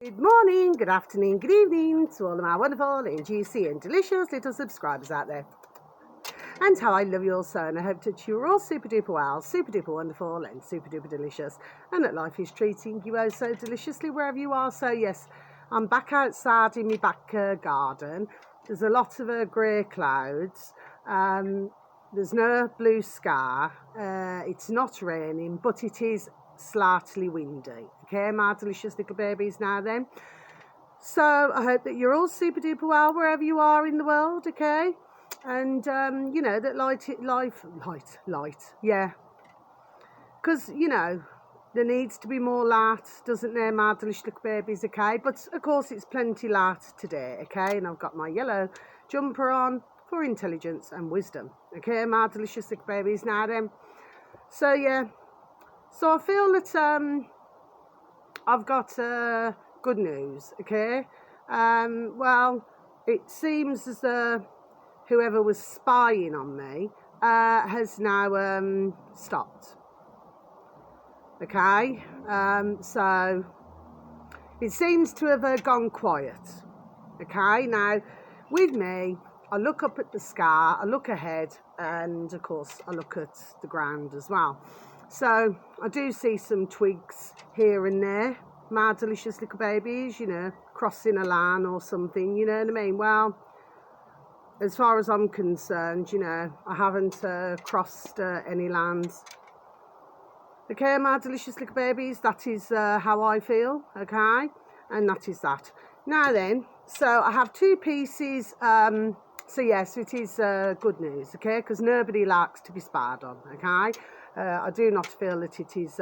Good morning, good afternoon, good evening to all of my wonderful and juicy and delicious little subscribers out there. And how I love you all so, and I hope that you're all super duper well, super duper wonderful and super duper delicious, and that life is treating you oh so deliciously wherever you are. So yes, I'm back outside in my back garden. There's a lot of grey clouds. There's no blue sky. It's not raining, but it is slightly windy. Okay, my delicious little babies now then. So I hope that you're all super duper well wherever you are in the world, okay? And you know that light, yeah. Because you know there needs to be more light, doesn't there, my delicious little babies, okay? But of course it's plenty light today, okay? And I've got my yellow jumper on for intelligence and wisdom, okay, my delicious little babies now then. So yeah, so I feel that I've got good news, okay? Well, it seems as though whoever was spying on me has now stopped, okay? So it seems to have gone quiet, okay? Now, with me, I look up at the sky, I look ahead, and of course I look at the ground as well. So I do see some twigs here and there, my delicious little babies, you know, crossing a line or something, you know what I mean? Well, as far as I'm concerned, you know, I haven't crossed any lines. Okay, my delicious little babies, that is how I feel, okay? And that is that. Now then, so I have two pieces. So yes, it is good news, okay? Because nobody likes to be spied on, okay? I do not feel that it is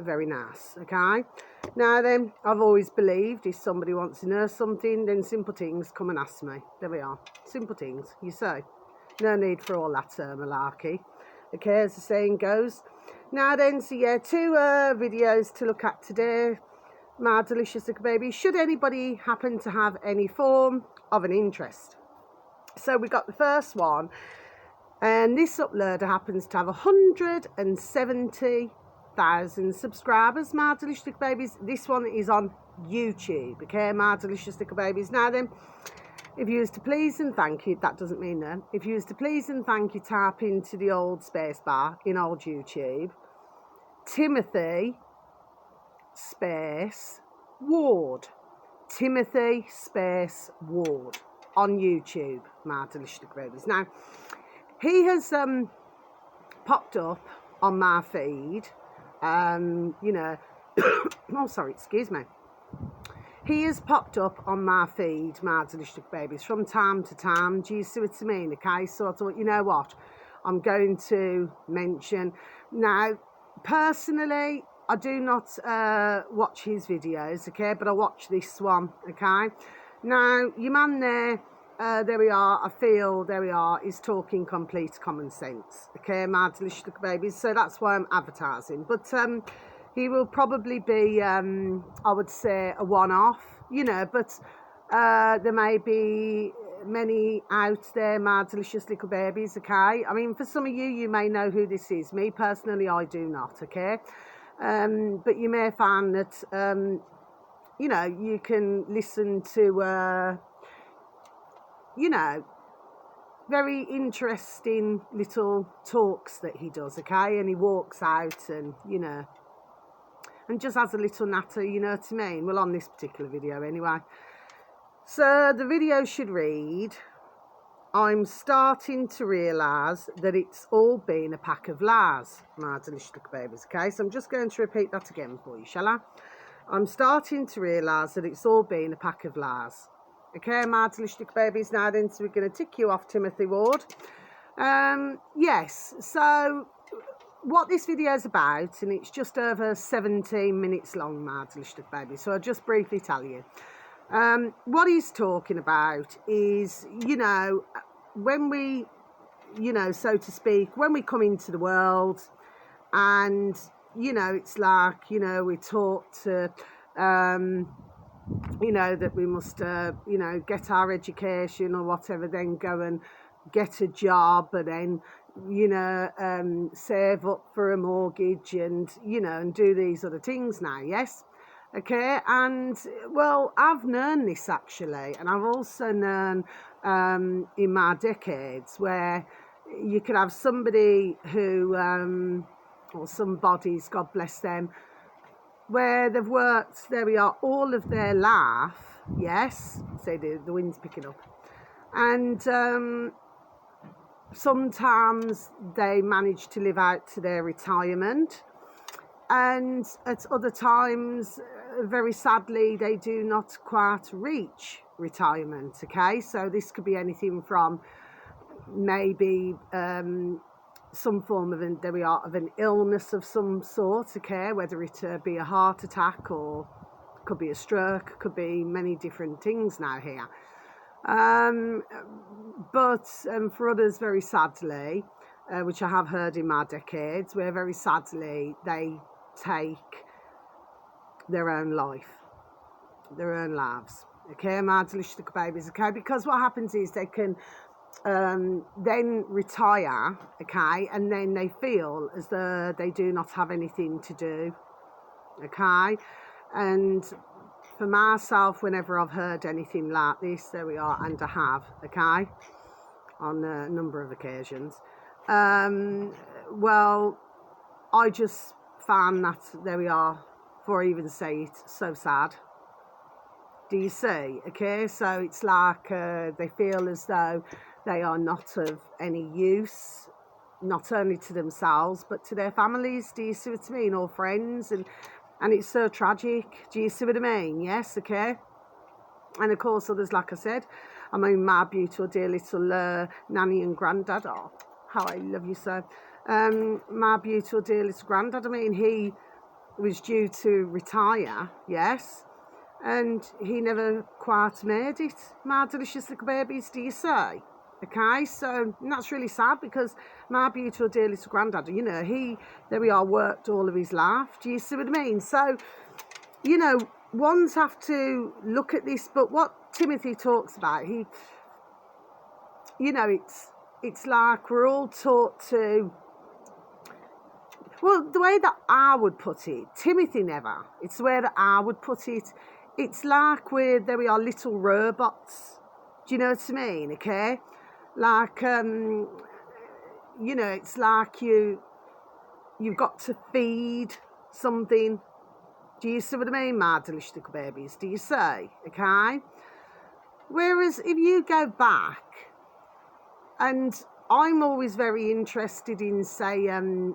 very nice, okay? Now then, I've always believed if somebody wants to know something, then simple things, come and ask me. There we are, simple things, you say. No need for all that malarkey, okay, as the saying goes. Now then, so yeah, two videos to look at today, my delicious little baby, should anybody happen to have any form of an interest. So we got the first one, and this uploader happens to have 170,000 subscribers, my delicious little babies. This one is on YouTube, okay, my delicious little babies. Now then, if you was to please and thank you, that doesn't mean no. If you was to please and thank you, type into the old space bar in old YouTube, Timothy space Ward. Timothy space Ward on YouTube, my delicious little babies. Now, he has popped up on my feed, you know, oh sorry, excuse me. He has popped up on my feed, my delicious little babies, from time to time. Do you see what I mean? Okay, so I thought, you know what, I'm going to mention. Now, personally, I do not watch his videos, okay, but I watch this one, okay. Now, your man there, there we are, I feel, there we are, is talking complete common sense, okay, my delicious little babies. So that's why I'm advertising. But he will probably be, I would say, a one-off, you know, but there may be many out there, my delicious little babies, okay? I mean, for some of you, you may know who this is. Me, personally, I do not, okay? But you may find that, you know, you can listen to, you know, very interesting little talks that he does, okay? And he walks out and, you know, and just has a little natter, you know what I mean? Well, on this particular video anyway. So the video should read, I'm starting to realise that it's all been a pack of lies, my delicious little babies, okay? So I'm just going to repeat that again for you, shall I? I'm starting to realise that it's all been a pack of lies. Okay, my delicious little babies, now then, so we're going to tick you off, Timothy Ward. Yes, so what this video is about, and it's just over 17 minutes long, my delicious little baby, so I'll just briefly tell you. What he's talking about is, you know, when we, you know, so to speak, when we come into the world, and, you know, it's like, you know, we're taught to, you know, that we must, you know, get our education or whatever, then go and get a job, and then, you know, save up for a mortgage, and, you know, and do these other things now, yes? Okay, and well, I've known this actually, and I've also known in my decades where you could have somebody who, or some bodies, God bless them, where they've worked, there we are, all of their life, yes, say the wind's picking up, and sometimes they manage to live out to their retirement, and at other times, very sadly, they do not quite reach retirement. Okay, so this could be anything from maybe some form of an illness of some sort. Okay, whether it be a heart attack or could be a stroke, could be many different things now here. But for others, very sadly, which I have heard in my decades, where very sadly they take their own life, their own lives. Okay, my delicious little babies. Okay, because what happens is they can then retire. Okay, and then they feel as though they do not have anything to do. Okay, and for myself, whenever I've heard anything like this, there we are, and I have. Okay, on a number of occasions. Well, I just found that, there we are, before I even say it, so sad. Do you see? Okay, so it's like they feel as though they are not of any use, not only to themselves but to their families. Do you see what I mean? Or friends, and it's so tragic. Do you see what I mean? Yes. Okay. And of course, others, like I said, I mean, my beautiful dear little nanny and granddad. Oh, how I love you so. My beautiful dear little granddad. I mean, he was due to retire. Yes. And he never quite made it. My delicious little babies, do you say? Okay, so that's really sad, because my beautiful dear little granddad, you know, there we are, worked all of his life. Do you see what I mean? So, you know, ones have to look at this, but what Timothy talks about, you know, it's like we're all taught to, well, the way that I would put it, Timothy never, it's the way that I would put it, it's like there we are, little robots. Do you know what I mean? Okay, like you know, it's like you've got to feed something. Do you see what I mean, my delicious little babies? Do you say? Okay. Whereas if you go back, and I'm always very interested in, say,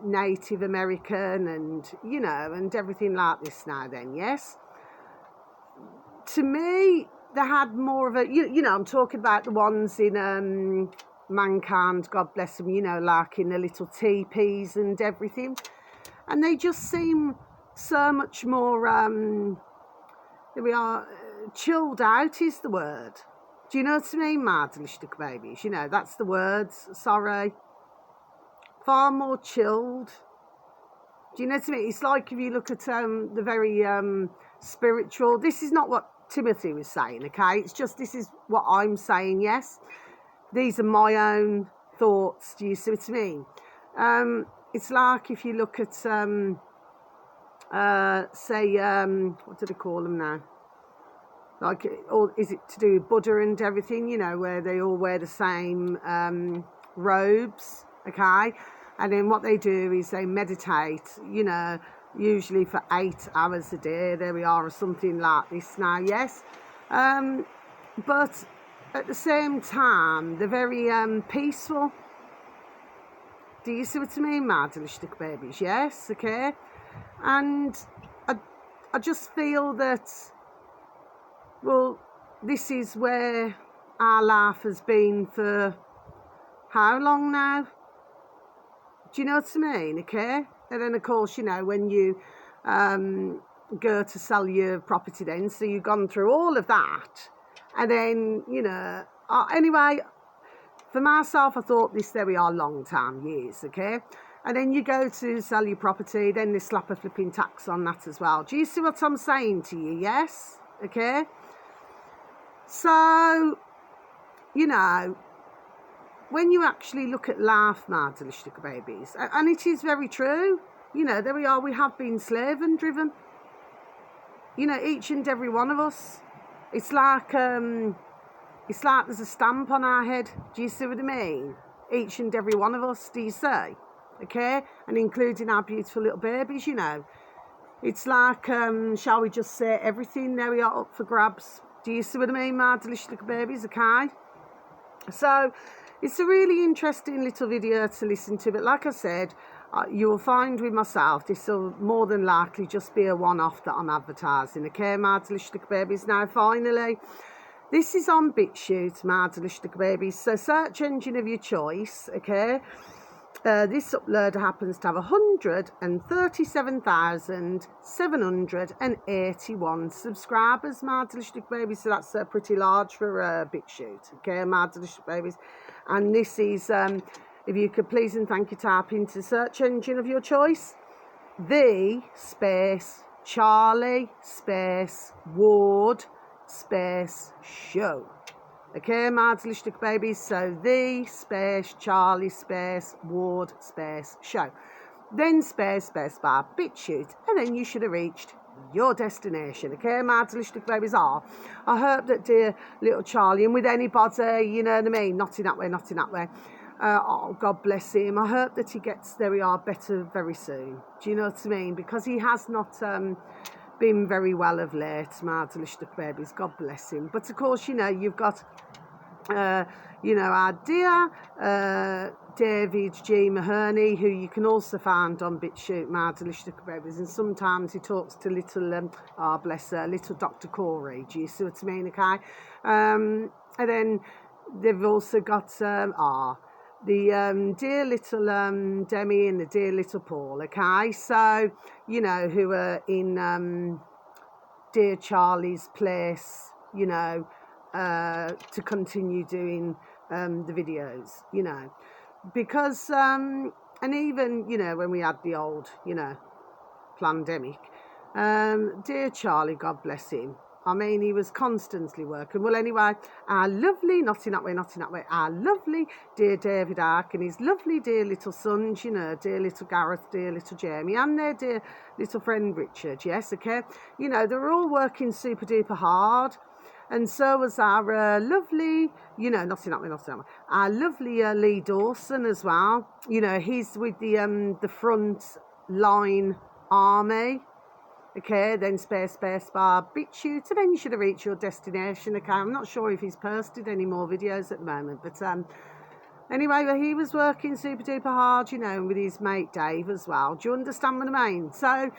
Native American and, you know, and everything like this now then, yes? To me, they had more of a, you know, I'm talking about the ones in Mankind, God bless them, you know, like in the little teepees and everything. And they just seem so much more, here we are, chilled out is the word. Do you know what I mean, my delicious little babies? You know, that's the words, sorry. Far more chilled. Do you know what I mean? It's like if you look at the very spiritual, this is not what Timothy was saying, okay? It's just, this is what I'm saying, yes? These are my own thoughts, do you see what I mean? It's like if you look at, say, what do they call them now? Like, or is it to do with Buddha and everything, you know, where they all wear the same robes, okay? And then what they do is they meditate, you know, usually for 8 hours a day, there we are, or something like this now, yes? But at the same time, they're very peaceful. Do you see what I mean, my delicious little babies? Yes, okay? And I just feel that, well, this is where our life has been for how long now? Do you know what I mean? Okay. And then, of course, you know, when you go to sell your property then, so you've gone through all of that. And then, you know, anyway, for myself, I thought this, there we are, long time, years, okay? And then you go to sell your property, then they slap a flipping tax on that as well. Do you see what I'm saying to you? Yes? Okay? So, you know, when you actually look at life, my delicious little babies, and it is very true, you know, there we are, we have been slave and driven. you know, each and every one of us. It's like there's a stamp on our head. Do you see what I mean? Each and every one of us, do you see? Okay? And including our beautiful little babies, you know. It's like, shall we just say everything now we are up for grabs? Do you see what I mean, my delicious little babies, okay? So, it's a really interesting little video to listen to, but like I said, you will find with myself, this will more than likely just be a one-off that I'm advertising, okay, my delicious little babies. Now, finally, this is on BitChute, my delicious little babies, so search engine of your choice, okay. This upload happens to have 137,781 subscribers, my delicious babies. So that's pretty large for BitChute, okay, my delicious babies. And this is, if you could please and thank you, type into search engine of your choice, the space Charlie space Ward space show. Okay, my delicious babies, so the space Charlie space Ward space show. Then space bar BitChute, and then you should have reached your destination. Okay, my delicious babies are. I hope that dear little Charlie, and with anybody, you know what I mean, not in that way. Oh, God bless him. I hope that he gets, there we are, better very soon. Do you know what I mean? Because he has not been very well of late, my delicious babies. God bless him. But of course, you know, you've got, you know, our dear David G. Mahoney, who you can also find on BitChute, my delicious babies. And sometimes he talks to little, bless her, little Dr. Corey. Do you see what I mean? Okay. And then they've also got, the dear little Demi and the dear little Paul, okay? So, you know, who are in dear Charlie's place, you know, to continue doing the videos, you know. Because, and even, you know, when we had the old, you know, pandemic, dear Charlie, God bless him, I mean, he was constantly working. Well, anyway, our lovely, not in that way, our lovely dear David Ark and his lovely dear little sons, you know, dear little Gareth, dear little Jamie, and their dear little friend Richard, yes, okay? You know, they were all working super duper hard. And so was our lovely, you know, not in that way, our lovely Lee Dawson as well. You know, he's with the front line army. Okay, then space bar BitChute, and then you should have reached your destination. Okay, I'm not sure if he's posted any more videos at the moment, but anyway, he was working super duper hard, you know, with his mate Dave as well. Do you understand what I mean? So,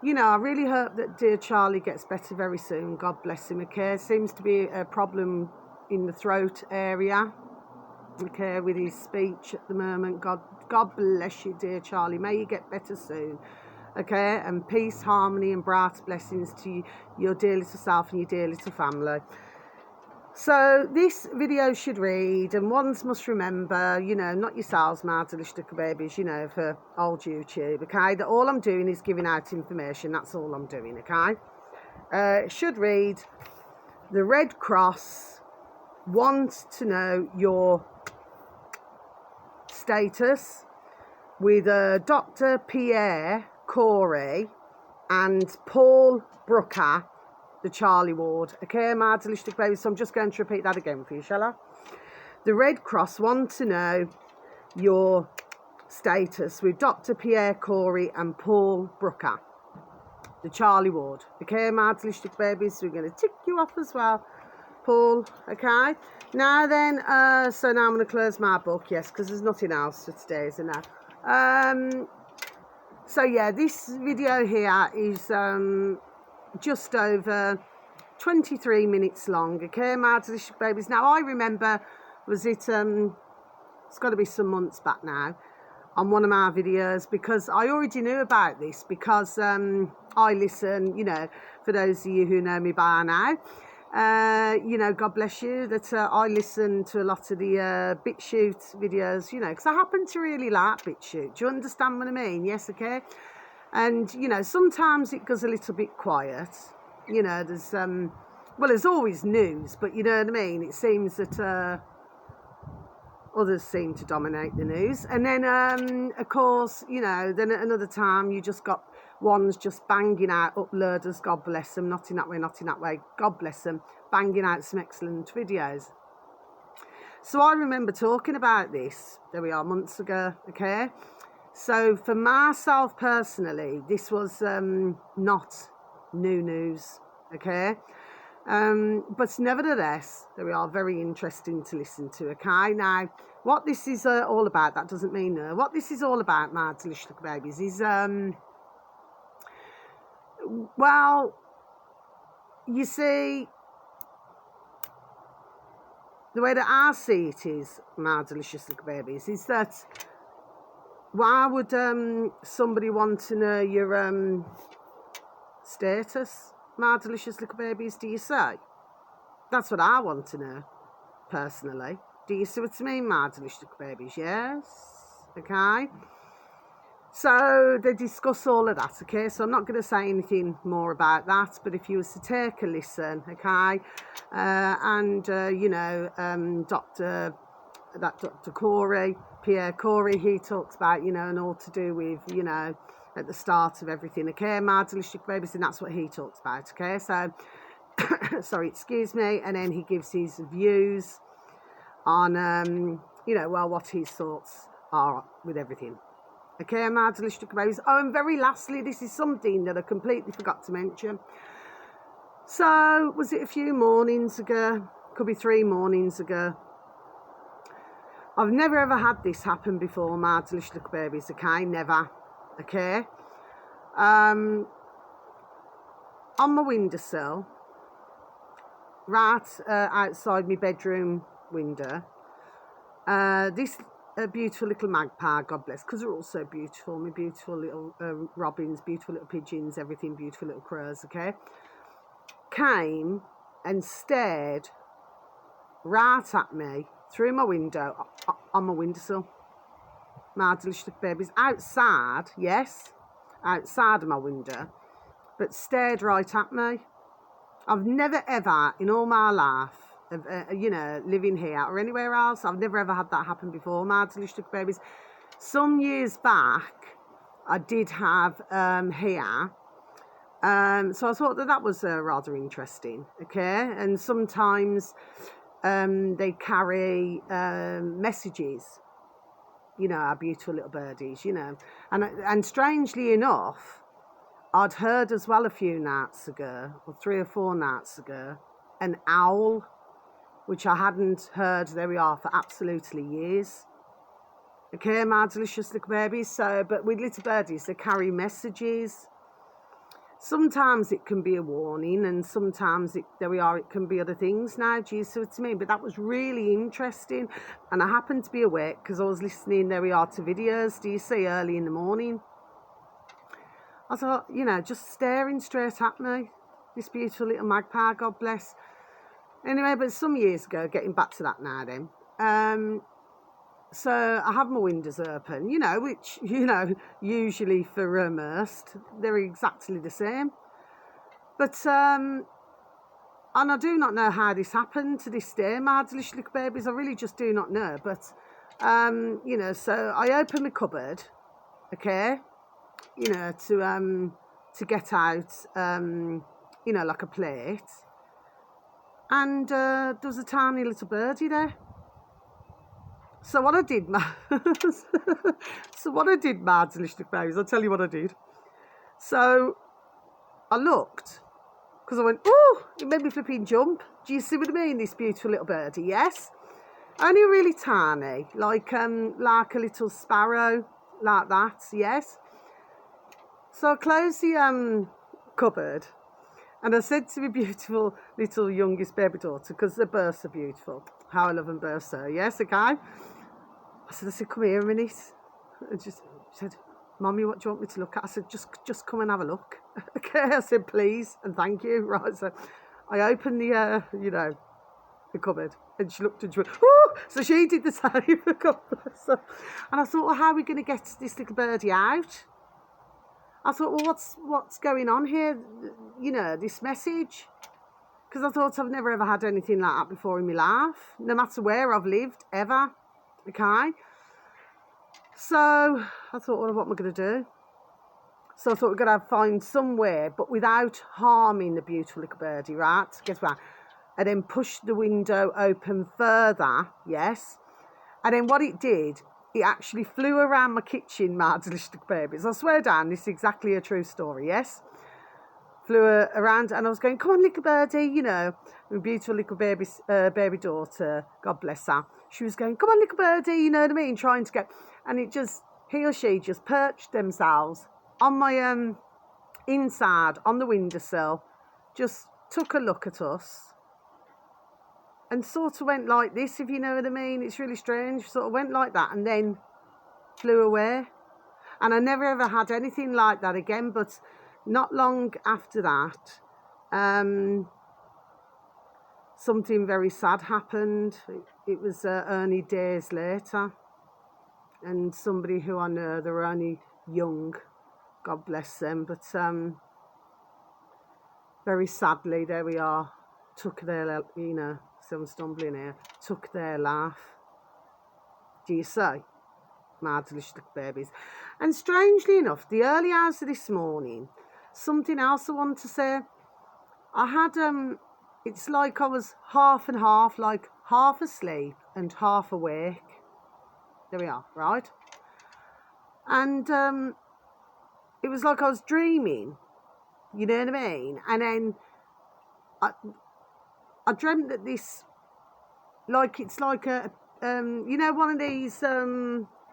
you know, I really hope that dear Charlie gets better very soon. God bless him. Okay, seems to be a problem in the throat area. Okay, with his speech at the moment. God bless you, dear Charlie. May you get better soon. Okay, and peace, harmony, and bright blessings to you, your dear little self and your dear little family. So this video should read, and ones must remember, you know, not yourselves, my delicious little babies, you know, for old YouTube, okay, that all I'm doing is giving out information. That's all I'm doing, okay. It should read, the Red Cross wants to know your status with Dr. Pierre Corey and Paul Brooker, the Charlie Ward. Okay, my delicious baby. So I'm just going to repeat that again for you, shall I? The Red Cross want to know your status with Dr. Pierre Corey and Paul Brooker, the Charlie Ward. Okay, my delicious babies. So we're going to tick you off as well, Paul. Okay. Now then, so now I'm going to close my book. Yes, because there's nothing else for today, isn't there? So yeah, this video here is just over 23 minutes long, okay, my delicious babies. Now, I remember, was it, it's got to be some months back now, on one of my videos, because I already knew about this, because I listen, you know, for those of you who know me by now, you know, God bless you, that I listen to a lot of the BitChute videos, you know, because I happen to really like BitChute. Do you understand what I mean? Yes, okay. And, you know, sometimes it goes a little bit quiet. You know, there's, well, there's always news, but you know what I mean? It seems that others seem to dominate the news. And then, of course, you know, then at another time you just got one's just banging out uploaders, God bless them, not in that way, not in that way, God bless them, banging out some excellent videos. So I remember talking about this, there we are, months ago, okay? So for myself personally, this was not new news, okay? But nevertheless, there we are, very interesting to listen to, okay? Now, what this is all about, that doesn't mean no. What this is all about, my delicious little babies, is, well, you see, the way that I see it is, my delicious little babies, is that why would somebody want to know your status, my delicious little babies, do you say? That's what I want to know, personally. Do you see what I mean, my delicious little babies? Yes? Okay? So they discuss all of that, okay? So I'm not going to say anything more about that, but if you was to take a listen, okay? You know, Dr. Corey, Pierre Corey, he talks about, you know, and all to do with, you know, at the start of everything, okay? My delicious babies, and that's what he talks about, okay? So, sorry, excuse me. And then he gives his views on, you know, well, what his thoughts are with everything. Okay, my delicious babies. Oh, and very lastly, this is something that I completely forgot to mention. So, was it a few mornings ago? Could be 3 mornings ago. I've never ever had this happen before, my delicious little babies, okay? Never, okay? On my windowsill, right outside my bedroom window, this beautiful little magpie, God bless, because they're all so beautiful, my beautiful little robins, beautiful little pigeons, everything, beautiful little crows, okay? Came and stared right at me through my window, on my windowsill. My delicious babies, outside, yes, outside of my window, but stared right at me. I've never ever, in all my life, you know, living here or anywhere else, I've never ever had that happen before, my delicious babies. Some years back, I did have here, so I thought that was rather interesting, okay? And sometimes they carry messages, you know, our beautiful little birdies, you know. And strangely enough, I'd heard as well a few nights ago, or 3 or 4 nights ago, an owl, which I hadn't heard, there we are, for absolutely years. Okay, my delicious little babies. So, but with little birdies, they carry messages. Sometimes it can be a warning, and sometimes there we are, it can be other things now, do you see what I mean? But that was really interesting, and I happened to be awake because I was listening, there we are, to videos, do you see, early in the morning. I thought, you know, just staring straight at me, this beautiful little magpie, God bless. Anyway, but some years ago, getting back to that now then, so I have my windows open, you know, which, you know, usually for immersed, they're exactly the same. But, and I do not know how this happened to this day, my delicious little babies, I really just do not know. But, you know, so I open my cupboard, okay, you know, to get out, you know, like a plate. And there was a tiny little birdie there. So what I did, my delicious babies, I'll tell you what I did. So I looked, because I went, oh, it made me flipping jump. Do you see what I mean, this beautiful little birdie? Yes. Only really tiny, like a little sparrow, like that, yes. So I closed the cupboard, and I said to my beautiful little youngest baby daughter, because the births are beautiful, how I love them births so, yes, okay. I said, come here a minute. And she said, Mommy, what do you want me to look at? I said, just come and have a look. Okay, I said, please, and thank you. Right, so I opened the, you know, the cupboard, and she looked and she went, oh! So she did the same. And I thought, well, how are we going to get this little birdie out? I thought, well, what's going on here? You know, this message. Because I thought I've never ever had anything like that before in my life, no matter where I've lived, ever. Okay. So I thought, well, what am I going to do? So I thought we're going to find somewhere, but without harming the beautiful little birdie, right? Guess what? And then push the window open further, yes. And then what it did, it actually flew around my kitchen, my delicious little babies. I swear down, this is exactly a true story, yes. Flew around, and I was going, come on, little birdie, you know. My beautiful little baby daughter, God bless her. She was going, come on, little birdie, you know what I mean, trying to get, and he or she just perched themselves on my inside, on the windowsill, just took a look at us, and sort of went like this, if you know what I mean. It's really strange. Sort of went like that and then flew away. And I never ever had anything like that again. But not long after that, something very sad happened. It was only days later. And somebody who I know, they were only young, God bless them. But very sadly, there we are, took their, you know, so I'm stumbling here, took their life. Do you see? My delicious little babies. And strangely enough, the early hours of this morning, something else I want to say. I had, it's like I was half and half, like half asleep and half awake. There we are, right? And it was like I was dreaming, you know what I mean? And then I dreamt that this, like, it's like a, you know, one of these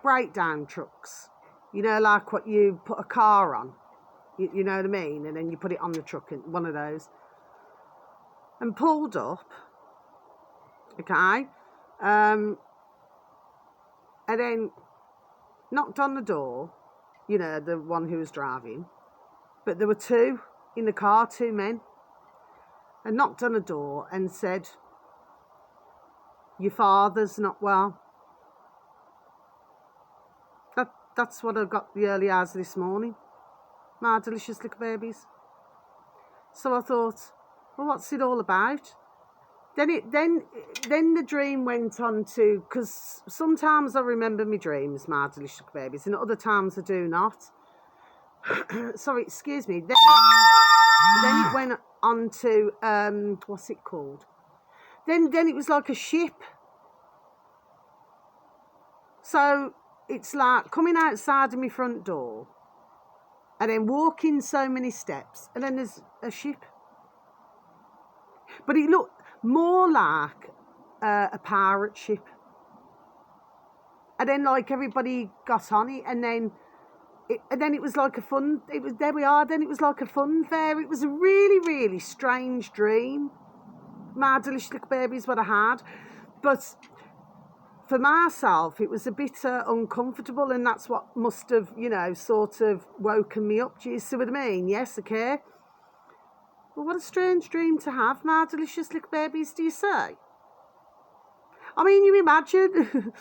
breakdown trucks, you know, like what you put a car on, you know what I mean, and then you put it on the truck, and one of those, and pulled up, okay, and then knocked on the door, you know, the one who was driving, but there were two in the car, two men, and knocked on the door and said, your father's not well. That's what I got the early hours of this morning, my delicious little babies. So I thought, well, what's it all about? Then the dream went on to, because sometimes I remember my dreams, my delicious little babies, and other times I do not. Sorry, excuse me. Then it went on to what's it called? Then it was like a ship. So it's like coming outside of my front door and then walking so many steps, and then there's a ship. But it looked more like a pirate ship. And then like everybody got on it, and then it was like a fun, there we are, then it was like a fun fair. It was a really, really strange dream. My delicious little babies, what I had. But for myself, it was a bit uncomfortable, and that's what must have, you know, sort of woken me up. Do you see what I mean? Yes, okay. Well, what a strange dream to have, my delicious little babies, do you say? I mean, you imagine,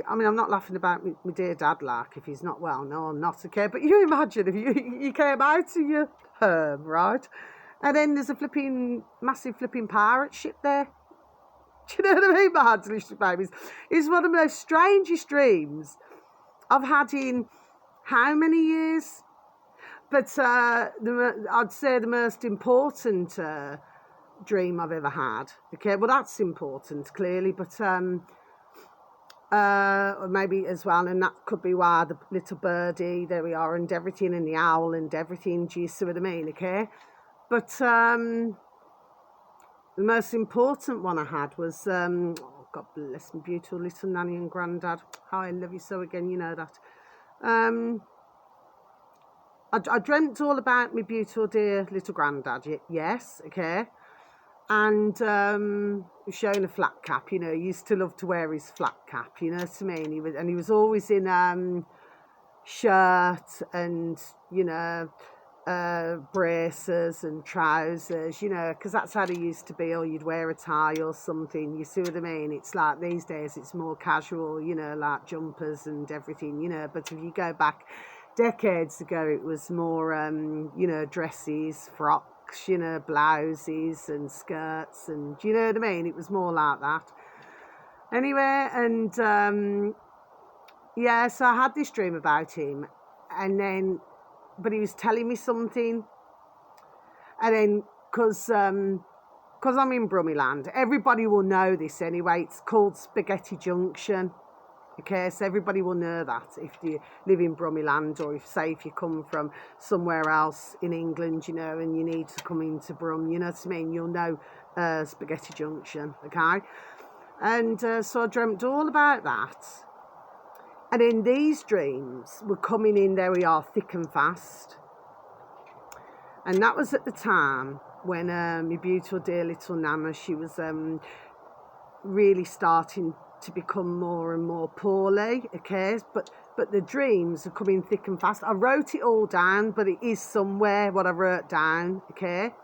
I mean, I'm not laughing about my dear dad, like, if he's not well. No, I'm not, okay? But you imagine if you came out to your home, right? And then there's a massive flipping pirate ship there. Do you know what I mean, my delicious babies? It's one of the most strangest dreams I've had in how many years? But I'd say the most important dream I've ever had. Okay, well, that's important, clearly, but maybe as well, and that could be why the little birdie, there we are, and everything, and the owl and everything. Do you see what I mean? Okay, but the most important one I had was, oh, God bless my beautiful little nanny and granddad. How I love you so, again, you know that. I dreamt all about my beautiful dear little granddad, yes, okay. And he was showing a flat cap, you know, he used to love to wear his flat cap, you know what I mean? He was always in shirt and, you know, braces and trousers, you know, because that's how he used to be, or you'd wear a tie or something, you see what I mean? It's like these days it's more casual, you know, like jumpers and everything, you know, but if you go back decades ago, it was more, you know, dresses, frocks, you know, blouses and skirts, and do you know what I mean? It was more like that. Anyway, and yeah, so I had this dream about him, and then but he was telling me something. And then, because I'm in Brummyland, everybody will know this anyway. It's called Spaghetti Junction. Okay, so everybody will know that if you live in Brummyland, or if you come from somewhere else in England, you know, and you need to come into Brum, you know what I mean? You'll know Spaghetti Junction, okay? And so I dreamt all about that. And in these dreams were coming in, there we are, thick and fast. And that was at the time when my beautiful dear little Nana, she was really starting to become more and more poorly, okay? But the dreams are coming thick and fast. I wrote it all down, but it is somewhere what I wrote down, okay?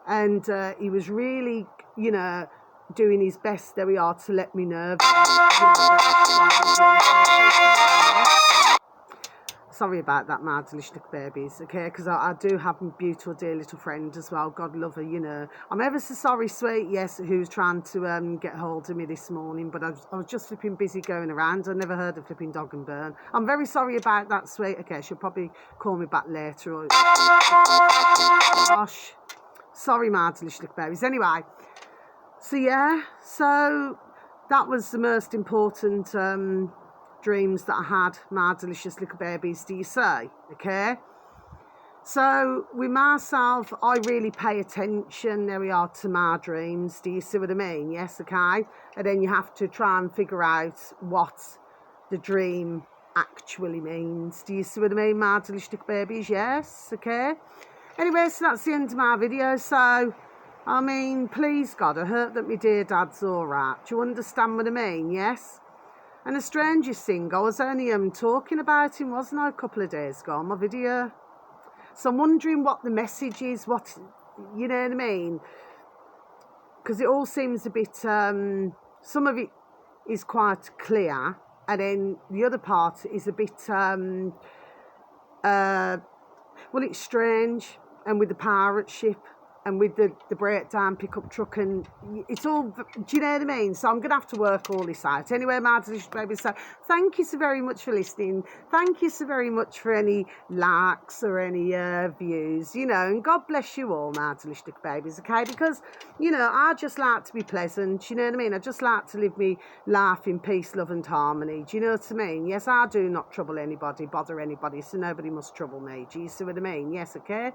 And he was really, you know, doing his best, there we are, to let me know. Sorry about that, my delicious little babies, okay? Because I do have a beautiful, dear little friend as well. God love her, you know. I'm ever so sorry, sweet, yes, who's trying to get hold of me this morning. But I was just flipping busy going around. I never heard of flipping dog and burn. I'm very sorry about that, sweet. Okay, she'll probably call me back later. Or... Gosh. Sorry, my delicious little babies. Anyway, so yeah. So that was the most important... dreams that I had, my delicious little babies, do you say? Okay, so with myself, I really pay attention, there we are, to my dreams, do you see what I mean? Yes, okay. And then you have to try and figure out what the dream actually means, do you see what I mean, my delicious little babies? Yes, okay. Anyway, so that's the end of my video. So I mean, please God, I hope that my dear dad's all right. Do you understand what I mean? Yes. And the strangest thing, I was only talking about him, wasn't I, a couple of days ago on my video. So I'm wondering what the message is, what, you know what I mean? Because it all seems a bit, some of it is quite clear, and then the other part is a bit, well, it's strange, and with the pirate ship, and with the breakdown pickup truck, and it's all, do you know what I mean? So I'm going to have to work all this out. Anyway, my delicious babies, so thank you so very much for listening. Thank you so very much for any likes or any views, you know, and God bless you all, my delicious babies, okay? Because, you know, I just like to be pleasant, you know what I mean? I just like to live me life in peace, love and harmony, do you know what I mean? Yes, I do not trouble anybody, bother anybody, so nobody must trouble me, do you see what I mean? Yes, okay?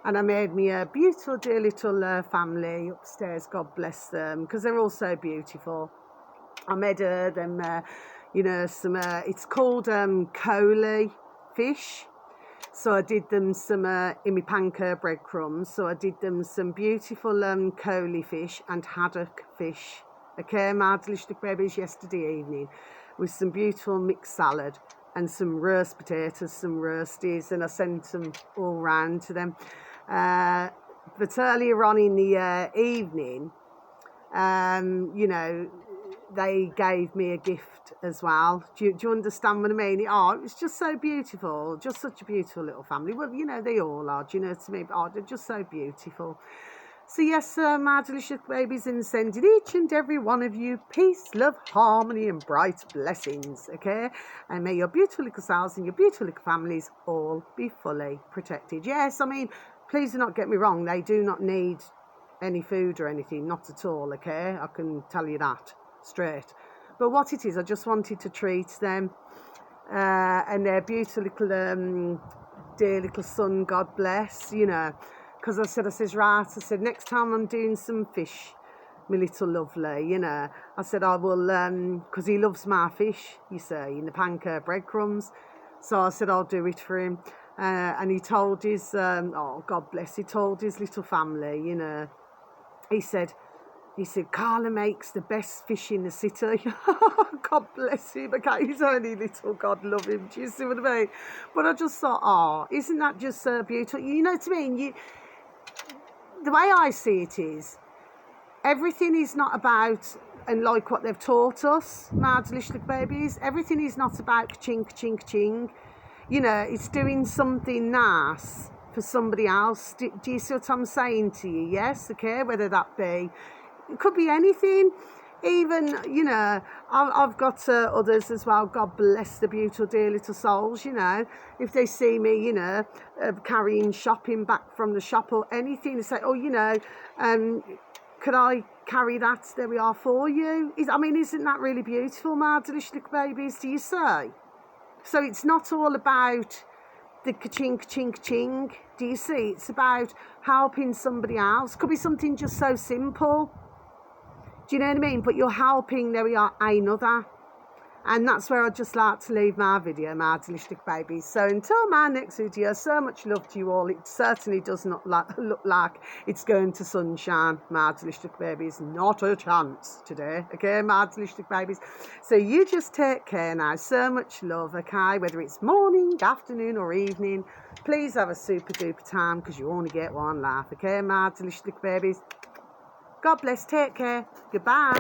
And I made me a beautiful, dear little family upstairs. God bless them, because they're all so beautiful. I made them, you know, some, it's called Coley fish. So I did them some, in my panko breadcrumbs. So I did them some beautiful Coley fish and haddock fish. Okay, my delicious babies, yesterday evening, with some beautiful mixed salad and some roast potatoes, some roasties, and I sent them all round to them. But earlier on in the evening, you know, they gave me a gift as well. Do you understand what I mean? Oh, it was just so beautiful, just such a beautiful little family. Well, you know, they all are, do you know what I mean? Oh, they're just so beautiful. So yes, my delicious babies, and sending each and every one of you peace, love, harmony and bright blessings, okay? And may your beautiful little selves and your beautiful little families all be fully protected. Yes, I mean, please do not get me wrong, they do not need any food or anything, not at all, okay? I can tell you that straight. But what it is, I just wanted to treat them and their beautiful little, dear little son, God bless, you know. Because I said, right, I said, next time I'm doing some fish, my little lovely, you know, I said, I will, because he loves my fish, you see, in the panko breadcrumbs. So I said, I'll do it for him. And he told his, oh, God bless, he told his little family, you know, he said, Carla makes the best fish in the city. God bless him. Okay, he's only little, God love him. Do you see what I mean? But I just thought, oh, isn't that just so beautiful? You know what I mean? The way I see it is, everything is not about, and like what they've taught us, my delicious babies, everything is not about chink, chink, ching. You know, it's doing something nice for somebody else. Do you see what I'm saying to you? Yes, okay, whether that be, it could be anything. even, you know, I've got others as well. God bless the beautiful, dear little souls, you know. If they see me, you know, carrying shopping back from the shop or anything, they say, oh, you know, could I carry that? There we are for you. I mean, isn't that really beautiful, my delicious little babies, do you say? So it's not all about the ka-ching, ka-ching, ka-ching. Do you see? It's about helping somebody else. Could be something just so simple. Do you know what I mean? But you're helping, there we are, another. And that's where I'd just like to leave my video, my delicious babies. So until my next video, so much love to you all. It certainly does not look like it's going to sunshine, my delicious babies. Not a chance today, okay, my delicious babies. So you just take care now. So much love, okay? Whether it's morning, afternoon or evening, please have a super duper time because you only get one life, okay, my delicious babies. God bless, take care, goodbye.